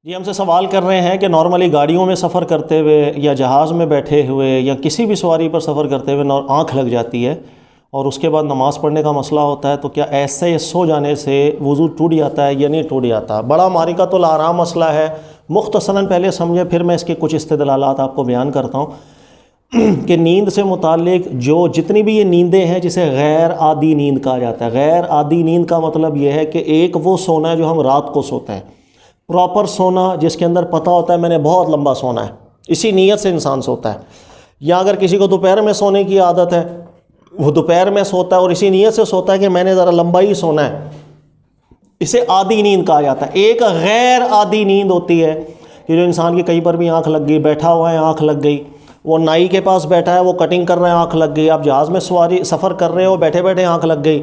جی ہم سے سوال کر رہے ہیں کہ نارملی گاڑیوں میں سفر کرتے ہوئے یا جہاز میں بیٹھے ہوئے یا کسی بھی سواری پر سفر کرتے ہوئے آنکھ لگ جاتی ہے اور اس کے بعد نماز پڑھنے کا مسئلہ ہوتا ہے، تو کیا ایسے سو جانے سے وضو ٹوٹ جاتا ہے یا نہیں ٹوٹ جاتا؟ بڑا مارکۃ الآرام مسئلہ ہے، مختصراً پہلے سمجھے پھر میں اس کے کچھ استدلالات آپ کو بیان کرتا ہوں کہ نیند سے متعلق جتنی بھی یہ نیندیں ہیں جسے غیر عادی نیند کہا جاتا ہے۔ غیر عادی نیند کا مطلب یہ ہے کہ ایک وہ سونا ہے جو ہم رات کو سوتے ہیں، پراپر سونا جس کے اندر پتہ ہوتا ہے میں نے بہت لمبا سونا ہے، اسی نیت سے انسان سوتا ہے۔ یا اگر کسی کو دوپہر میں سونے کی عادت ہے، وہ دوپہر میں سوتا ہے اور اسی نیت سے سوتا ہے کہ میں نے ذرا لمبا ہی سونا ہے، اسے عادی نیند کہا جاتا ہے۔ ایک غیر عادی نیند ہوتی ہے کہ جو انسان کی کہیں پر بھی آنکھ لگ گئی، بیٹھا ہوا ہے آنکھ لگ گئی، وہ نائی کے پاس بیٹھا ہے وہ کٹنگ کر رہا ہے آنکھ لگ گئی، آپ جہاز میں سفر کر رہے ہو بیٹھے بیٹھے آنکھ لگ گئی،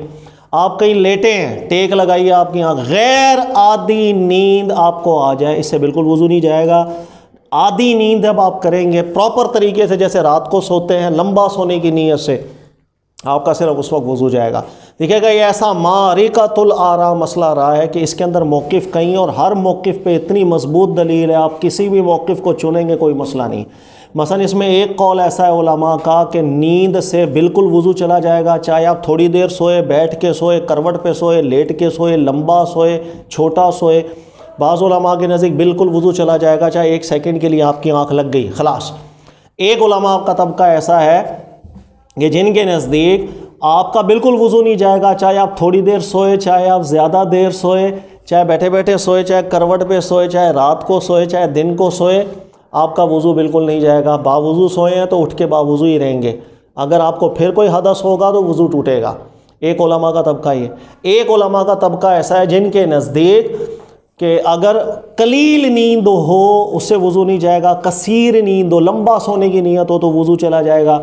آپ کہیں لیٹے ہیں ٹیک لگائیے آپ کی آنکھ، غیر عادی نیند آپ کو آ جائے، اس سے بالکل وضو نہیں جائے گا۔ عادی نیند جب آپ کریں گے پراپر طریقے سے جیسے رات کو سوتے ہیں لمبا سونے کی نیت سے، آپ کا صرف اس وقت وضو جائے گا۔ دیکھیں گا یہ ایسا مارکۃ الآرام مسئلہ رہا ہے کہ اس کے اندر موقف کہیں اور ہر موقف پہ اتنی مضبوط دلیل ہے، آپ کسی بھی موقف کو چنیں گے کوئی مسئلہ نہیں۔ مثلا اس میں ایک قول ایسا ہے علماء کا کہ نیند سے بالکل وضو چلا جائے گا، چاہے آپ تھوڑی دیر سوئے، بیٹھ کے سوئے، کروٹ پہ سوئے، لیٹ کے سوئے، لمبا سوئے، چھوٹا سوئے، بعض علماء کے نزدیک بالکل وضو چلا جائے گا، چاہے ایک سیکنڈ کے لیے آپ کی آنکھ لگ گئی خلاص۔ ایک علماء کا طبقہ ایسا ہے کہ جن کے نزدیک آپ کا بالکل وضو نہیں جائے گا، چاہے آپ تھوڑی دیر سوئے، چاہے آپ زیادہ دیر سوئے، چاہے بیٹھے بیٹھے سوئے، چاہے کروٹ پہ سوئے، چاہے رات کو سوئے، چاہے دن کو سوئے، آپ کا وضو بالکل نہیں جائے گا۔ باوضو سوئے ہیں تو اٹھ کے باوضو ہی رہیں گے، اگر آپ کو پھر کوئی حدث ہوگا تو وضو ٹوٹے گا۔ ایک علماء کا طبقہ یہ۔ ایک علماء کا طبقہ ایسا ہے جن کے نزدیک کہ اگر قلیل نیند ہو اس سے وضو نہیں جائے گا، کثیر نیند ہو، لمبا سونے کی نیت ہو تو وضو چلا جائے گا،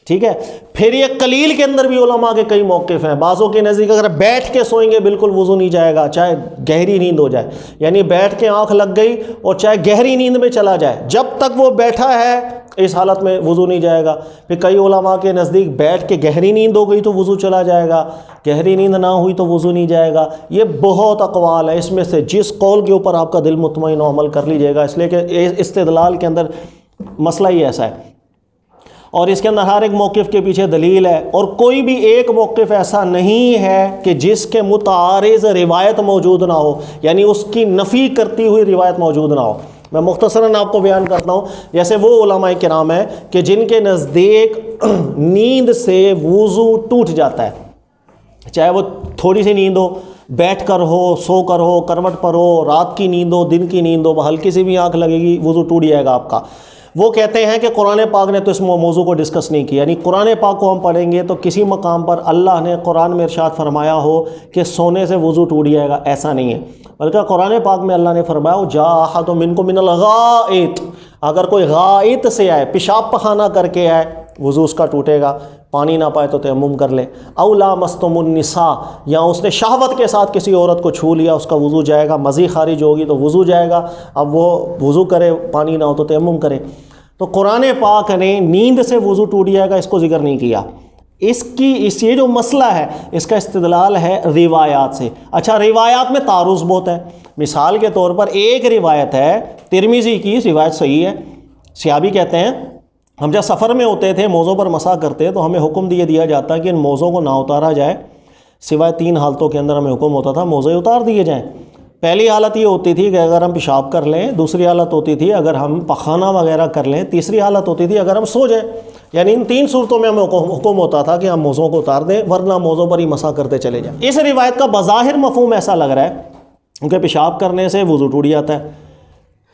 ٹھیک ہے۔ پھر یہ قلیل کے اندر بھی علماء کے کئی موقف ہیں، بعضوں کے نزدیک اگر بیٹھ کے سوئیں گے بالکل وضو نہیں جائے گا، چاہے گہری نیند ہو جائے، یعنی بیٹھ کے آنکھ لگ گئی اور چاہے گہری نیند میں چلا جائے، جب تک وہ بیٹھا ہے اس حالت میں وضو نہیں جائے گا۔ پھر کئی علماء کے نزدیک بیٹھ کے گہری نیند ہو گئی تو وضو چلا جائے گا، گہری نیند نہ ہوئی تو وضو نہیں جائے گا۔ یہ بہت اقوال ہے، اس میں سے جس قول کے اوپر آپ کا دل مطمئن ہو عمل کر لیجئے گا، اس لیے کہ استدلال کے اندر مسئلہ ہی ایسا ہے اور اس کے اندر ہر ایک موقف کے پیچھے دلیل ہے، اور کوئی بھی ایک موقف ایسا نہیں ہے کہ جس کے متعارض روایت موجود نہ ہو، یعنی اس کی نفی کرتی ہوئی روایت موجود نہ ہو۔ میں مختصراً آپ کو بیان کرتا ہوں، جیسے وہ علماء کرام ہیں کہ جن کے نزدیک نیند سے وضو ٹوٹ جاتا ہے، چاہے وہ تھوڑی سی نیند ہو، بیٹھ کر ہو، سو کر ہو، کروٹ پر ہو، رات کی نیند ہو، دن کی نیند ہو، ہلکی سی بھی آنکھ لگے گی وضو ٹوٹ جائے گا آپ کا۔ وہ کہتے ہیں کہ قرآن پاک نے تو اس موضوع کو ڈسکس نہیں کیا، یعنی قرآن پاک کو ہم پڑھیں گے تو کسی مقام پر اللہ نے قرآن میں ارشاد فرمایا ہو کہ سونے سے وضو ٹوٹ جائے گا، ایسا نہیں ہے، بلکہ قرآن پاک میں اللہ نے فرمایا جاء احد منکم من الغائط، اگر کوئی غائط سے آئے، پیشاب پخانہ کر کے آئے، وضو اس کا ٹوٹے گا، پانی نہ پائے تو تیمم کر لے۔ او لامستم النساء، یا اس نے شہوت کے ساتھ کسی عورت کو چھو لیا، اس کا وضو جائے گا، مزی خارج ہوگی تو وضو جائے گا، اب وہ وضو کرے، پانی نہ ہو تو تیمم کرے۔ تو قرآن پاک نے نیند سے وضو ٹوٹ جائے گا اس کو ذکر نہیں کیا۔ یہ جو مسئلہ ہے اس کا استدلال ہے روایات سے۔ اچھا، روایات میں تعارض بہت ہے۔ مثال کے طور پر ایک روایت ہے ترمذی کی، روایت صحیح ہے، صحابی کہتے ہیں ہم جب سفر میں ہوتے تھے موزوں پر مسح کرتے تو ہمیں حکم دیا جاتا کہ ان موزوں کو نہ اتارا جائے، سوائے 3 حالتوں کے اندر ہمیں حکم ہوتا تھا موزے اتار دیے جائیں۔ پہلی حالت یہ ہوتی تھی کہ اگر ہم پیشاب کر لیں، دوسری حالت ہوتی تھی اگر ہم پخانہ وغیرہ کر لیں، تیسری حالت ہوتی تھی اگر ہم سو جائیں، یعنی ان 3 صورتوں میں ہمیں حکم ہوتا تھا کہ ہم موزوں کو اتار دیں، ورنہ موزوں پر ہی مسح کرتے چلے جائیں۔ اس روایت کا بظاہر مفہوم ایسا لگ رہا ہے کیونکہ پیشاب کرنے سے وضو ٹوٹ جاتا ہے،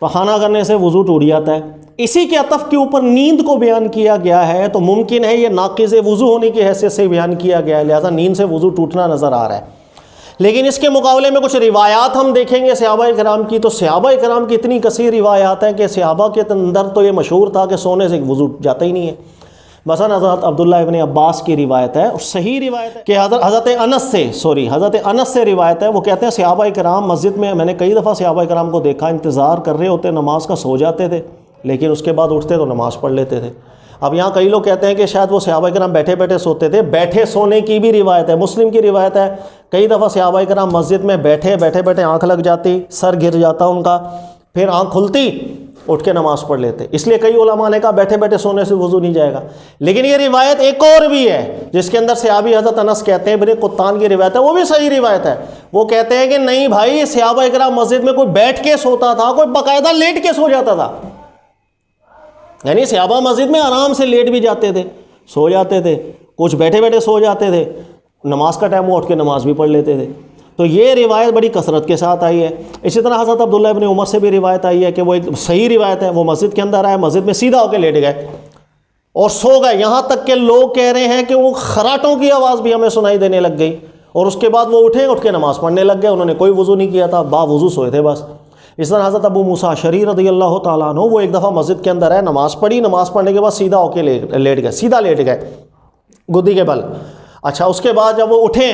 پخانہ کرنے سے وضو ٹوٹ جاتا ہے، اسی کے عطف کے اوپر نیند کو بیان کیا گیا ہے تو ممکن ہے یہ ناقض وضو ہونے کی حیثیت سے بیان کیا گیا ہے، لہذا نیند سے وضو ٹوٹنا نظر آ رہا ہے۔ لیکن اس کے مقابلے میں کچھ روایات ہم دیکھیں گے صحابہ کرام کی، تو صحابہ کرام کی اتنی کثیر روایات ہیں کہ صحابہ کے اندر تو یہ مشہور تھا کہ سونے سے وضو جاتا ہی نہیں ہے۔ مثلا حضرت عبداللہ ابن عباس کی روایت ہے، اور صحیح روایت ہے کہ حضرت انس سے روایت ہے، وہ کہتے ہیں صحابہ کرام مسجد میں نے کئی دفعہ صحابہ کرام کو دیکھا انتظار کر رہے ہوتے نماز کا، سو جاتے تھے لیکن اس کے بعد اٹھتے تو نماز پڑھ لیتے تھے۔ اب یہاں کئی لوگ کہتے ہیں کہ شاید وہ صحابہ کرام بیٹھے بیٹھے سوتے تھے، بیٹھے سونے کی بھی روایت ہے، مسلم کی روایت ہے، کئی دفعہ صحابہ کرام مسجد میں بیٹھے بیٹھے آنکھ لگ جاتی، سر گر جاتا ان کا، پھر آنکھ کھلتی اٹھ کے نماز پڑھ لیتے. اس لیے کئی علماء نے کہا بیٹھے بیٹھے سونے سے وضو نہیں جائے گا. لیکن یہ روایت ایک اور بھی ہے جس کے اندر صحابی حضرت انس کہتے ہیں، ابن قطان کی روایت ہے، وہ بھی صحیح روایت ہے. وہ کہتے ہیں کہ نہیں بھائی، صحابہ کرام مسجد میں کوئی بیٹھ کے سوتا تھا، کوئی باقاعدہ لیٹ کے سو جاتا تھا. یعنی صحابہ مسجد میں آرام سے لیٹ بھی جاتے تھے، سو جاتے تھے، کچھ بیٹھے بیٹھے سو جاتے تھے، نماز کا ٹائم وہ اٹھ کے نماز بھی پڑھ لیتے تھے. تو یہ روایت بڑی کثرت کے ساتھ آئی ہے. اسی طرح حضرت عبداللہ ابن عمر سے بھی روایت آئی ہے کہ وہ ایک صحیح روایت ہے، وہ مسجد کے اندر آئے، مسجد میں سیدھا ہو کے لیٹ گئے اور سو گئے. یہاں تک کہ لوگ کہہ رہے ہیں کہ وہ خراٹوں کی آواز بھی ہمیں سنائی دینے لگ گئی، اور اس کے بعد وہ اٹھے، اٹھ کے نماز پڑھنے لگ گئے. انہوں نے کوئی وضو نہیں کیا تھا، با وضو سوئے تھے بس. اس طرح حضرت ابو موسیٰ اشعری رضی اللہ تعالیٰ عنہ، وہ ایک دفعہ مسجد کے اندر آئے، نماز پڑھی، نماز پڑھنے کے بعد سیدھا ہو کے لیٹ گئے، سیدھا لیٹ گئے گدی کے بل. اچھا، اس کے بعد جب وہ اٹھے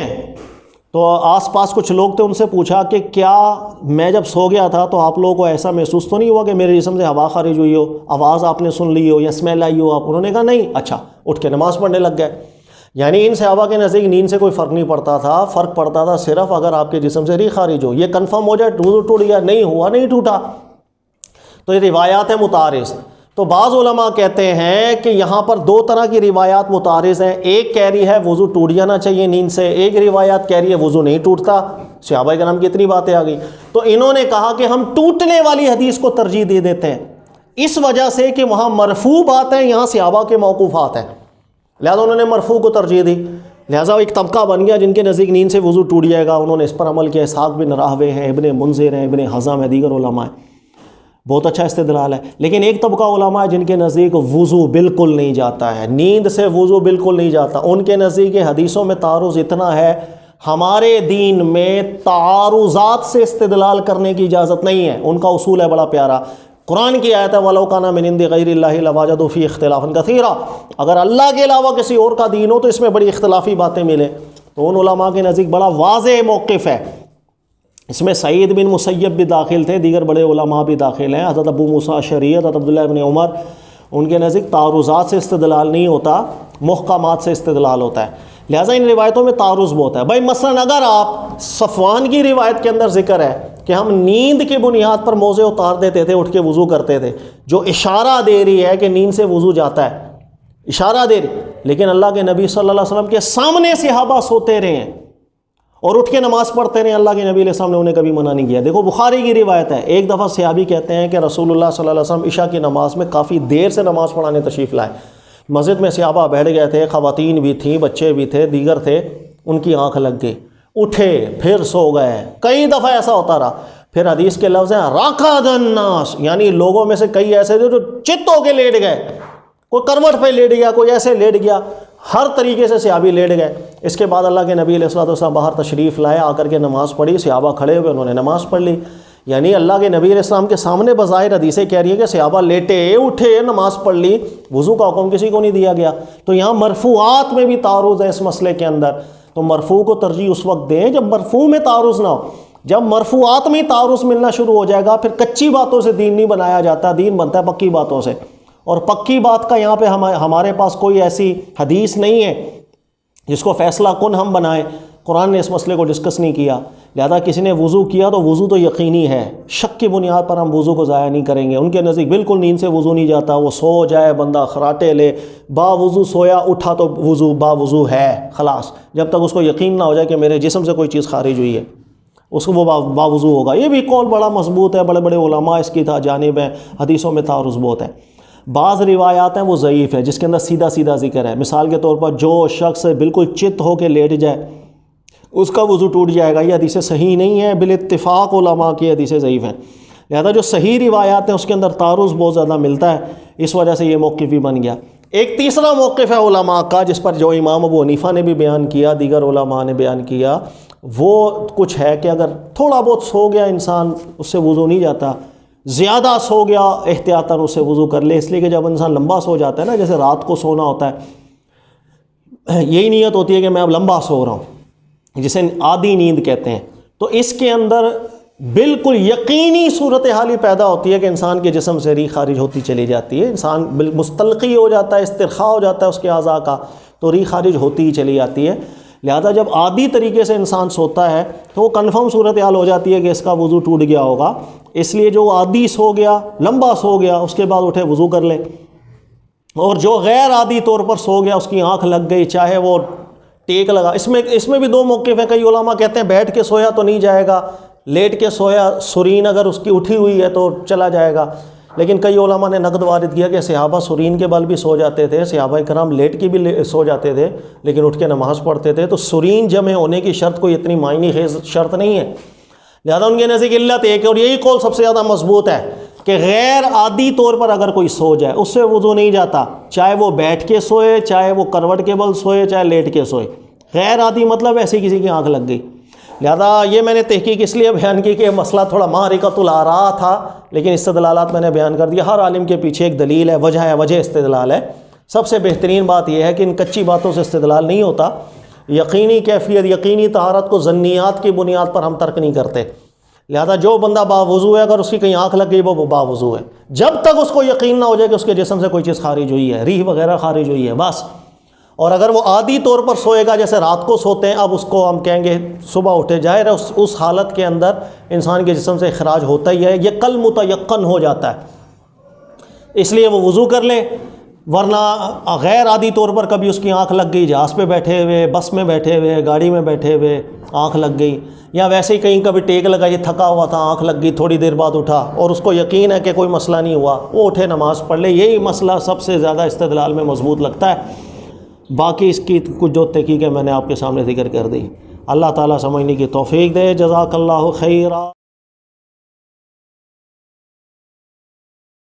تو آس پاس کچھ لوگ تھے، ان سے پوچھا کہ کیا میں جب سو گیا تھا تو آپ لوگوں کو ایسا محسوس تو نہیں ہوا کہ میرے جسم سے ہوا خارج ہوئی ہو، آواز آپ نے سن لی ہو یا اسمیل آئی ہو؟ انہوں نے کہا نہیں. اچھا، اٹھ کے نماز پڑھنے لگ گئے. یعنی ان صحابہ کے نزدیک نیند سے کوئی فرق نہیں پڑتا تھا، فرق پڑتا تھا صرف اگر آپ کے جسم سے ریح خارج ہو، یہ کنفرم ہو جائے وضو ٹوٹ گیا، نہیں ہوا نہیں ٹوٹا. تو یہ روایات ہیں متعارض. تو بعض علماء کہتے ہیں کہ یہاں پر دو طرح کی روایات متعارض ہیں. ایک کہہ رہی ہے وضو ٹوٹ جانا چاہیے نیند سے، ایک روایات کہہ رہی ہے وضو نہیں ٹوٹتا. صحابہ کرام کی اتنی باتیں آ گئی. تو انہوں نے کہا کہ ہم ٹوٹنے والی حدیث کو ترجیح دے دیتے ہیں، اس وجہ سے کہ وہاں مرفوع بات ہے، یہاں صحابہ کے موقوفات ہیں، لہذا انہوں نے مرفوع کو ترجیح دی. لہذا ایک طبقہ بن گیا جن کے نزدیک نیند سے وضو ٹوٹ جائے گا، انہوں نے اس پر عمل کیا. اسحاق بن راہوے ہیں، ابن منذر ہیں، ابن حزم ہیں، دیگر علماء ہیں. بہت اچھا استدلال ہے. لیکن ایک طبقہ علماء ہے جن کے نزدیک وضو بالکل نہیں جاتا ہے، نیند سے وضو بالکل نہیں جاتا. ان کے نزدیک حدیثوں میں تعارض اتنا ہے، ہمارے دین میں تعارضات سے استدلال کرنے کی اجازت نہیں ہے. ان کا اصول ہے بڑا پیارا، قرآن کی آیت ہے وَلَوْ كَانَ مِنْ عِنْدِ غَيْرِ اللَّهِ لَوَجَدُوا فِيهِ اخْتِلَافًا كَثِيرًا. اگر اللہ کے علاوہ کسی اور کا دین ہو تو اس میں بڑی اختلافی باتیں ملیں. تو ان علماء کے نزدیک بڑا واضح موقف ہے. اس میں سعید بن مسیب بھی داخل تھے، دیگر بڑے علماء بھی داخل ہیں، حضرت ابو موسیٰ اشعری، حضرت عبداللہ ابن عمر. ان کے نزدیک تعارضات سے استدلال نہیں ہوتا، محکمات سے استدلال ہوتا ہے. لہٰذا ان روایتوں میں تعارض بہت ہے. بھائی مثلا اگر آپ صفوان کی روایت کے اندر ذکر ہے کہ ہم نیند کی بنیاد پر موزے اتار دیتے تھے، اٹھ کے وضو کرتے تھے، جو اشارہ دے رہی ہے کہ نیند سے وضو جاتا ہے، اشارہ دے رہی. لیکن اللہ کے نبی صلی اللہ علیہ وسلم کے سامنے صحابہ سوتے رہے ہیں اور اٹھ کے نماز پڑھتے رہے، اللہ کے نبی علیہ السلام نے انہیں کبھی منع نہیں کیا. دیکھو بخاری کی روایت ہے، ایک دفعہ صحابی کہتے ہیں کہ رسول اللہ صلی اللہ علیہ وسلم عشاء کی نماز میں کافی دیر سے نماز پڑھانے تشریف لائے. مسجد میں صحابہ بیٹھ گئے تھے، خواتین بھی تھیں، بچے بھی تھے، دیگر تھے. ان کی آنکھ لگ گئی، اٹھے پھر سو گئے. کئی دفعہ ایسا ہوتا رہا. پھر حدیث کے لفظ ہیں راقد الناس، یعنی لوگوں میں سے کئی ایسے تھے جو چت ہو کے لیٹ گئے، کوئی کروٹ پہ لیٹ گیا، کوئی ایسے لیٹ گیا، ہر طریقے سے صحابی لیٹ گئے. اس کے بعد اللہ کے نبی علیہ الصلوۃ والسلام باہر تشریف لائے، آ کر کے نماز پڑھی، صحابہ کھڑے ہوئے، انہوں نے نماز پڑھ لی. یعنی اللہ کے نبی علیہ السلام کے سامنے بظاہر حدیثیں کہہ رہی ہے کہ صحابہ لیٹے اٹھے نماز پڑھ لی، وضو کا حکم کسی کو نہیں دیا گیا. تو یہاں مرفوعات میں بھی تعارض ہے اس مسئلے کے اندر. تو مرفوع کو ترجیح اس وقت دیں جب مرفوع میں تعارض نہ ہو. جب مرفوعات میں تعارض ملنا شروع ہو جائے گا پھر کچی باتوں سے دین نہیں بنایا جاتا، دین بنتا ہے پکی باتوں سے. اور پکی بات کا یہاں پہ ہمارے پاس کوئی ایسی حدیث نہیں ہے جس کو فیصلہ کن ہم بنائیں. قرآن نے اس مسئلے کو ڈسکس نہیں کیا. لہذا کسی نے وضو کیا تو وضو تو یقینی ہے، شک کی بنیاد پر ہم وضو کو ضائع نہیں کریں گے. ان کے نزدیک بالکل نیند سے وضو نہیں جاتا. وہ سو جائے بندہ، خراٹے لے، با وضو سویا اٹھا تو وضو با وضو ہے خلاص، جب تک اس کو یقین نہ ہو جائے کہ میرے جسم سے کوئی چیز خارج ہوئی ہے اس کو وہ با وضو ہوگا. یہ بھی قول بڑا مضبوط ہے، بڑے بڑے علماء اس کی جانب ہیں. حدیثوں میں تعارض بہت ہے. بعض روایات ہیں وہ ضعیف ہے جس کے اندر سیدھا سیدھا ذکر ہے. مثال کے طور پر جو شخص بالکل چت ہو کے لیٹ جائے اس کا وضو ٹوٹ جائے گا، یہ حدیثیں صحیح نہیں ہیں، بالاتفاق علماء کی حدیثیں ضعیف ہیں. لہذا جو صحیح روایات ہیں اس کے اندر تعارض بہت زیادہ ملتا ہے، اس وجہ سے یہ موقف بھی بن گیا. ایک تیسرا موقف ہے علماء کا جس پر جو امام ابو حنیفہ نے بھی بیان کیا، دیگر علماء نے بیان کیا، وہ کچھ ہے کہ اگر تھوڑا بہت سو گیا انسان اس سے وضو نہیں جاتا، زیادہ سو گیا احتیاطاً اس سے وضو کر لے. اس لیے کہ جب انسان لمبا سو جاتا ہے نا، جیسے رات کو سونا ہوتا ہے، یہی نیت ہوتی ہے کہ میں اب لمبا سو رہا ہوں، جسے آدھی نیند کہتے ہیں. تو اس کے اندر بالکل یقینی صورتحال پیدا ہوتی ہے کہ انسان کے جسم سے ریح خارج ہوتی چلی جاتی ہے، انسان مستلقی ہو جاتا ہے، استرخاء ہو جاتا ہے اس کے اعضاء کا، تو ریح خارج ہوتی ہی چلی جاتی ہے. لہذا جب عادی طریقے سے انسان سوتا ہے تو وہ کنفرم صورتحال ہو جاتی ہے کہ اس کا وضو ٹوٹ گیا ہوگا، اس لیے جو عادی سو گیا، لمبا سو گیا، اس کے بعد اٹھے وضو کر لے، اور جو غیر عادی طور پر سو گیا، اس کی آنکھ لگ گئی، چاہے وہ ٹیک لگا، اس میں بھی دو موقف ہیں، کئی علماء کہتے ہیں بیٹھ کے سویا تو نہیں جائے گا، لیٹ کے سویا سرین اگر اس کی اٹھی ہوئی ہے تو چلا جائے گا، لیکن کئی علماء نے نقد وارد کیا کہ صحابہ سرین کے بل بھی سو جاتے تھے، صحابہ کرام لیٹ کی بھی سو جاتے تھے لیکن اٹھ کے نماز پڑھتے تھے، تو سرین جمع ہونے کی شرط کوئی اتنی معنی خیز شرط نہیں ہے، لہذا ان کے نزدیک علت ایک ہے، اور یہی قول سب سے زیادہ مضبوط ہے کہ غیر عادی طور پر اگر کوئی سو جائے اس سے وضو نہیں جاتا، چاہے وہ بیٹھ کے سوئے، چاہے وہ کروٹ کے بل سوئے، چاہے لیٹ کے سوئے، غیر عادی مطلب ایسی کسی کی آنکھ لگ گئی۔ لہذا یہ میں نے تحقیق اس لیے بیان کی کہ یہ مسئلہ تھوڑا معرکۃ الآراء تھا، لیکن استدلالات میں نے بیان کر دیا، ہر عالم کے پیچھے ایک دلیل ہے، وجہ استدلال ہے۔ سب سے بہترین بات یہ ہے کہ ان کچی باتوں سے استدلال نہیں ہوتا، یقینی کیفیت، یقینی طہارت کو ظنیات کی بنیاد پر ہم ترک نہیں کرتے، لہذا جو بندہ باوضو ہے اگر اس کی کہیں آنکھ لگ گئی وہ باوضو ہے، جب تک اس کو یقین نہ ہو جائے کہ اس کے جسم سے کوئی چیز خارج ہوئی ہے، ریح وغیرہ خارج ہوئی ہے بس۔ اور اگر وہ عادی طور پر سوئے گا جیسے رات کو سوتے ہیں، اب اس کو ہم کہیں گے صبح اٹھے، ظاہر ہے اس حالت کے اندر انسان کے جسم سے اخراج ہوتا ہی ہے، یہ کل متیقن ہو جاتا ہے، اس لیے وہ وضو کر لے، ورنہ غیر عادی طور پر کبھی اس کی آنکھ لگ گئی، جہاز پہ بیٹھے ہوئے، بس میں بیٹھے ہوئے، گاڑی میں بیٹھے ہوئے آنکھ لگ گئی، یا ویسے ہی کہیں کبھی ٹیک لگائی، تھکا ہوا تھا، آنکھ لگ گئی، تھوڑی دیر بعد اٹھا اور اس کو یقین ہے کہ کوئی مسئلہ نہیں ہوا، وہ اٹھے نماز پڑھ لے، یہی مسئلہ سب سے زیادہ استدلال میں مضبوط لگتا ہے۔ باقی اس کی کچھ جو تحقیق ہے میں نے آپ کے سامنے ذکر کر دی، اللہ تعالیٰ سمجھنے کی توفیق دے۔ جزاک اللہ خیرا۔